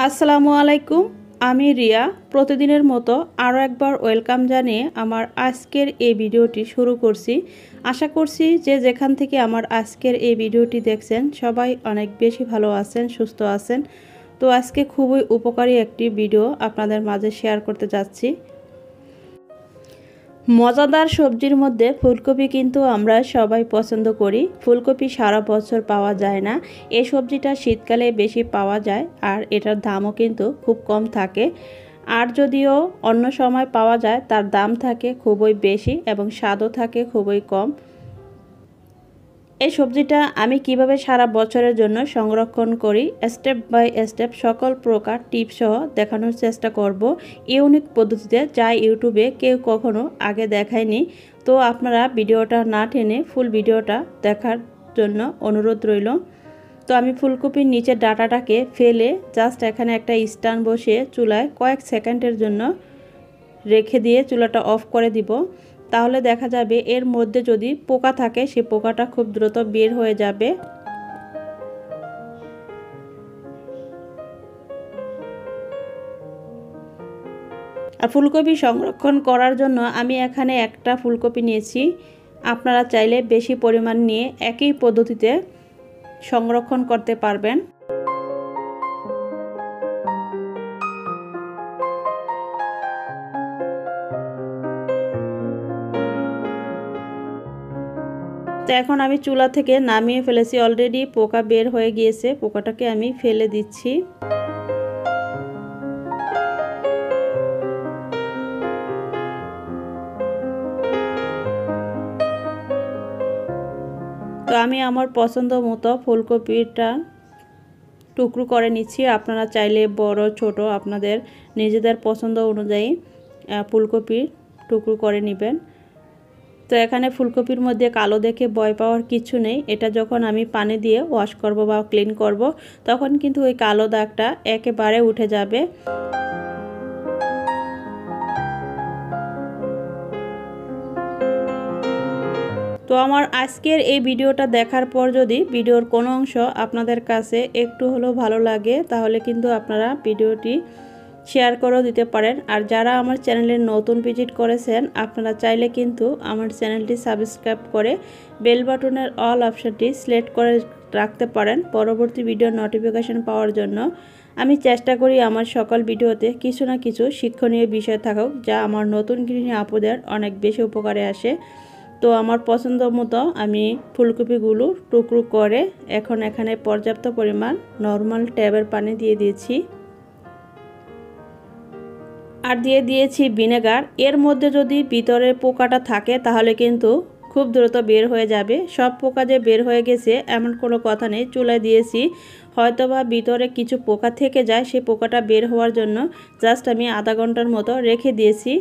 আসসালামু আলাইকুম। আমি রিয়া প্রতিদিনের মতো আরও একবার ওয়েলকাম জানিয়ে আমার আজকের এই ভিডিওটি শুরু করছি। আশা করছি যে যেখান থেকে আমার আজকের এই ভিডিওটি দেখছেন সবাই অনেক বেশি ভালো আছেন, সুস্থ আছেন। তো আজকে খুবই উপকারী একটি ভিডিও আপনাদের মাঝে শেয়ার করতে যাচ্ছি। মজাদার সবজির মধ্যে ফুলকপি কিন্তু আমরা সবাই পছন্দ করি। ফুলকপি সারা বছর পাওয়া যায় না, এই সবজিটা শীতকালে বেশি পাওয়া যায় আর এটার দামও কিন্তু খুব কম থাকে। আর যদিও অন্য সময় পাওয়া যায় তার দাম থাকে খুবই বেশি এবং স্বাদও থাকে খুবই কম। এই সবজিটা আমি কিভাবে সারা বছরের জন্য সংরক্ষণ করি স্টেপ বাই স্টেপ সকল প্রকার টিপস সহ দেখানোর চেষ্টা করব ইউনিক পদ্ধতিতে, যা ইউটিউবে কেউ কখনো আগে দেখায়নি। তো আপনারা ভিডিওটা না টেনে ফুল ভিডিওটা দেখার জন্য অনুরোধ রইল। তো আমি ফুলকপির নিচের ডাঁটাটাকে ফেলে জাস্ট এখানে একটা স্ট্যান্ড বসিয়ে চুলায় কয়েক সেকেন্ডের জন্য রেখে দিয়ে চুলাটা অফ করে দিব। তাহলে দেখা যাবে এর মধ্যে যদি পোকা থাকে সেই পোকাটা খুব দ্রুত বের হয়ে যাবে। আর ফুলকপি সংরক্ষণ করার জন্য আমি এখানে একটা ফুলকপি নিয়েছি। আপনারা চাইলে বেশি পরিমাণ নিয়ে একই পদ্ধতিতে সংরক্ষণ করতে পারবেন। তো এখন আমি চুলা থেকে নামিয়ে ফেলেছি, অলরেডি পোকা বের হয়ে গিয়েছে, পোকাটাকে আমি ফেলে দিচ্ছি। তো আমি আমার পছন্দ মতো ফুলকপিটা টুকরো করে নিচ্ছি। আপনারা চাইলে বড় ছোট আপনাদের নিজেদের পছন্দ অনুযায়ী ফুলকপির টুকরো করে নেবেন। তো এখানে ফুলকপির মধ্যে কালো দেখে ভয় পাওয়ার কিছু নেই। এটা যখন আমি পানি দিয়ে ওয়াশ করব বা ক্লিন করব তখন কিন্তু ওই কালো দাগটা একেবারে উঠে যাবে। তো আমার আজকের এই ভিডিওটা দেখার পর যদি ভিডিওর কোনো অংশ আপনাদের কাছে একটু হলেও ভালো লাগে তাহলে কিন্তু আপনারা ভিডিওটি শেয়ার করেও দিতে পারেন। আর যারা আমার চ্যানেলে নতুন ভিজিট করেছেন আপনারা চাইলে কিন্তু আমার চ্যানেলটি সাবস্ক্রাইব করে বেল বাটনের অল অপশনটি সিলেক্ট করে রাখতে পারেন পরবর্তী ভিডিওর নোটিফিকেশন পাওয়ার জন্য। আমি চেষ্টা করি আমার সকল ভিডিওতে কিছু না কিছু শিক্ষণীয় বিষয় থাকুক, যা আমার নতুন গৃহিণী আপুদের অনেক বেশি উপকারে আসে। তো আমার পছন্দ মতো আমি ফুলকপিগুলো টুকরো করে এখন এখানে পর্যাপ্ত পরিমাণ নর্মাল ট্যাপের পানি দিয়ে দিয়েছি আর দিয়ে দিয়েছি ভিনেগার। এর মধ্যে যদি ভিতরে পোকাটা থাকে তাহলে কিন্তু খুব দ্রুত বের হয়ে যাবে। সব পোকা যে বের হয়ে গেছে এমন কোনো কথা নেই, চুলায় দিয়েছি হয়তোবা ভিতরে কিছু পোকা থেকে যায়, সেই পোকাটা বের হওয়ার জন্য জাস্ট আমি আধা ঘন্টার মতো রেখে দিয়েছি।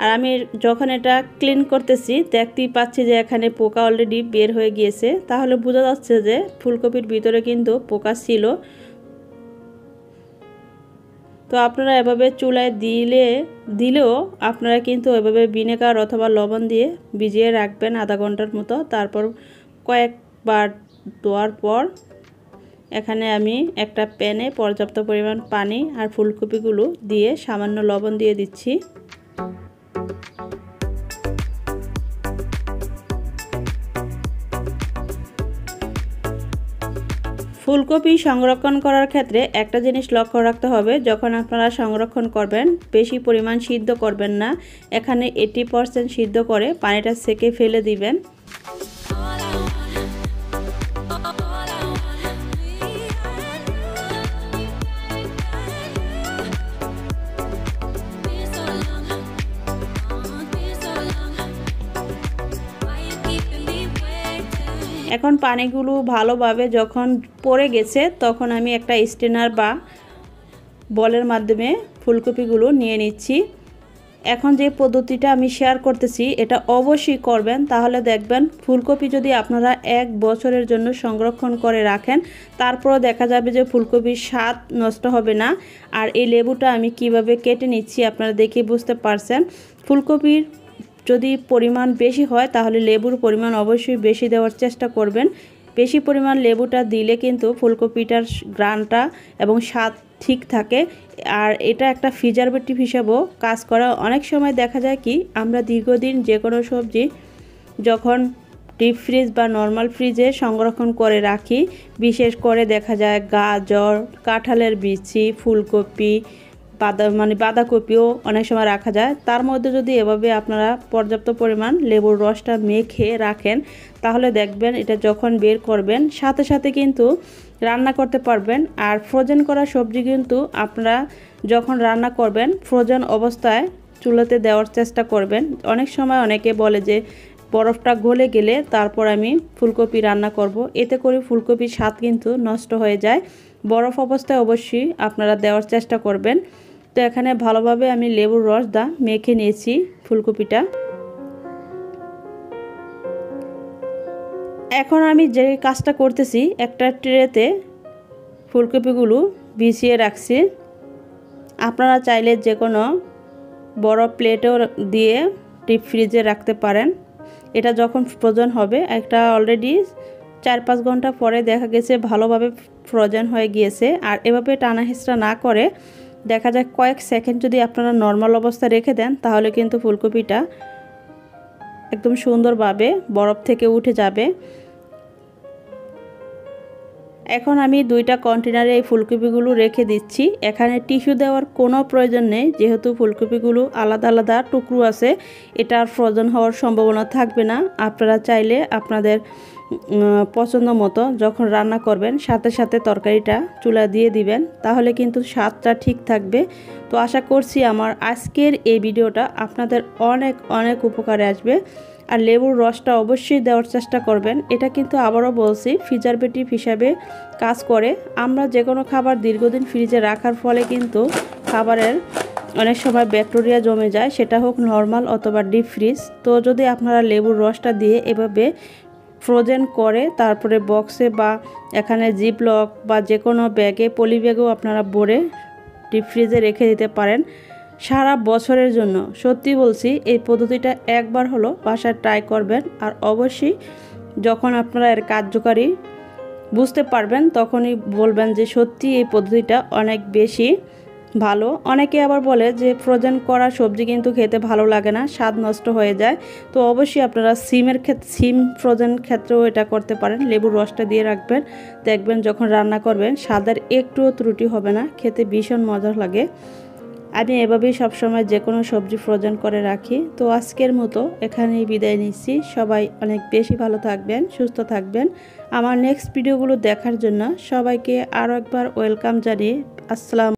আর আমি যখন এটা ক্লিন করতেছি দেখতেই পাচ্ছি যে এখানে পোকা অলরেডি বের হয়ে গিয়েছে, তাহলে বোঝা যাচ্ছে যে ফুলকপির ভিতরে কিন্তু পোকা ছিল। তো আপনারা এভাবে চুলায় দিলেও আপনারা কিন্তু এভাবে ভিনেগার অথবা লবণ দিয়ে ভিজিয়ে রাখবেন আধা ঘন্টার মতো। তারপর কয়েকবার ধোয়ার পর এখানে আমি একটা প্যানে পর্যাপ্ত পরিমাণ পানি আর ফুলকপিগুলো দিয়ে সামান্য লবণ দিয়ে দিচ্ছি। ফুলকপি সংরক্ষণ করার ক্ষেত্রে একটা জিনিস লক্ষ্য রাখতে হবে, যখন আপনারা সংরক্ষণ করবেন বেশি পরিমাণ সিদ্ধ করবেন না। এখানে 80% সিদ্ধ করে পানিটা সেকে ফেলে দিবেন। এখন পানিগুলো ভালোভাবে যখন পড়ে গেছে তখন আমি একটা স্ট্রেনার বা বলের মাধ্যমে ফুলকপিগুলো নিয়ে নিচ্ছি। এখন যে পদ্ধতিটা আমি শেয়ার করতেছি এটা অবশ্যই করবেন, তাহলে দেখবেন ফুলকপি যদি আপনারা 1 বছরের জন্য সংরক্ষণ করে রাখেন তারপরও দেখা যাবে যে ফুলকপির স্বাদ নষ্ট হবে না। আর এই লেবুটা আমি কিভাবে কেটে নিচ্ছি আপনারা দেখে বুঝতে পারছেন। ফুলকপির যদি পরিমাণ বেশি হয় তাহলে লেবুর পরিমাণ অবশ্যই বেশি দেওয়ার চেষ্টা করবেন। বেশি পরিমাণ লেবুটা দিলে কিন্তু ফুলকপিটার গ্রানটা এবং স্বাদ ঠিক থাকে। আর এটা একটা প্রিজারভেটিভ হিসেবেও কাজ করে। অনেক সময় দেখা যায় কি আমরা দীর্ঘদিন যে কোনো সবজি যখন ডিপ ফ্রিজ বা নর্মাল ফ্রিজে সংরক্ষণ করে রাখি, বিশেষ করে দেখা যায় গাজর, কাঁঠালের বিচি, ফুলকপি, বাঁধাকপিও অনেক সময় রাখা যায়। তার মধ্যে যদি এভাবে আপনারা পর্যাপ্ত পরিমাণ লেবুর রসটা মেখে রাখেন, তাহলে দেখবেন এটা যখন বের করবেন সাথে সাথে কিন্তু রান্না করতে পারবেন। আর ফ্রোজেন করা সবজি কিন্তু আপনারা যখন রান্না করবেন ফ্রোজেন অবস্থায় চুলাতে দেওয়ার চেষ্টা করবেন। অনেক সময় অনেকে বলে যে বরফটা গলে গেলে তারপর আমি ফুলকপি রান্না করব, এতে করে ফুলকপির স্বাদ কিন্তু নষ্ট হয়ে যায়। বরফ অবস্থায় অবশ্যই আপনারা দেওয়ার চেষ্টা করবেন। তো এখানে ভালোভাবে আমি লেবুর রস মেখে নিয়েছি ফুলকপিটা। এখন আমি যে কাজটা করতেছি, একটা ট্রেতে ফুলকপিগুলো বিছিয়ে রাখছি। আপনারা চাইলে যে কোনো বড় প্লেটেও দিয়ে ডিপ ফ্রিজে রাখতে পারেন। এটা যখন ফ্রোজেন হবে, একটা অলরেডি 4-5 ঘন্টা পরে দেখা গেছে ভালোভাবে ফ্রোজেন হয়ে গিয়েছে। আর এভাবে টানা হেঁচড়া না করে দেখা যায় কয়েক সেকেন্ড যদি আপনারা নর্মাল অবস্থায় রেখে দেন, তাহলে কিন্তু ফুলকপিটা একদম সুন্দরভাবে বরফ থেকে উঠে যাবে। এখন আমি 2টা কন্টেনারে এই ফুলকপিগুলো রেখে দিচ্ছি। এখানে টিস্যু দেওয়ার কোনো প্রয়োজন নেই, যেহেতু ফুলকপিগুলো আলাদা আলাদা টুকরো আছে, এটা আর ফ্রোজেন হওয়ার সম্ভাবনা থাকবে না। আপনারা চাইলে আপনাদের পছন্দ মতো যখন রান্না করবেন সাথে সাথে তরকারিটা চুলা দিয়ে দিবেন, তাহলে কিন্তু স্বাদটা ঠিক থাকবে। তো আশা করছি আমার আজকের এই ভিডিওটা আপনাদের অনেক অনেক উপকারে আসবে। আর লেবুর রসটা অবশ্যই দেওয়ার চেষ্টা করবেন। এটা কিন্তু আবারও বলছি প্রিজারভেটিভ হিসাবে কাজ করে। আমরা যে কোনো খাবার দীর্ঘদিন ফ্রিজে রাখার ফলে কিন্তু খাবারের অনেক সময় ব্যাকটেরিয়া জমে যায়, সেটা হোক নর্মাল অথবা ডিপ ফ্রিজ। তো যদি আপনারা লেবুর রসটা দিয়ে এভাবে ফ্রোজেন করে তারপরে বক্সে বা এখানে জিপলক বা যে কোনো ব্যাগে, পলি ব্যাগেও আপনারা ভরে ডিপ ফ্রিজে রেখে দিতে পারেন সারা বছরের জন্য। সত্যি বলছি, এই পদ্ধতিটা একবার হলো বাসায় ট্রাই করবেন। আর অবশ্যই যখন আপনারা এর কার্যকারী বুঝতে পারবেন তখনই বলবেন যে সত্যি এই পদ্ধতিটা অনেক বেশি ভালো। অনেকে আবার বলে যে ফ্রোজেন করা সবজি কিন্তু খেতে ভালো লাগে না, স্বাদ নষ্ট হয়ে যায়। তো অবশ্যই আপনারা সিম ফ্রোজেন ক্ষেত্রেও এটা করতে পারেন। লেবুর রসটা দিয়ে রাখবেন, দেখবেন যখন রান্না করবেন স্বাদের একটুও ত্রুটি হবে না, খেতে ভীষণ মজা লাগে। আমি এভাবেই সবসময় যে কোনো সবজি ফ্রোজেন করে রাখি। তো আজকের মতো এখানেই বিদায় নিচ্ছি। সবাই অনেক বেশি ভালো থাকবেন, সুস্থ থাকবেন। আমার নেক্সট ভিডিওগুলো দেখার জন্য সবাইকে আরও একবার ওয়েলকাম জানিয়ে আসসালাম।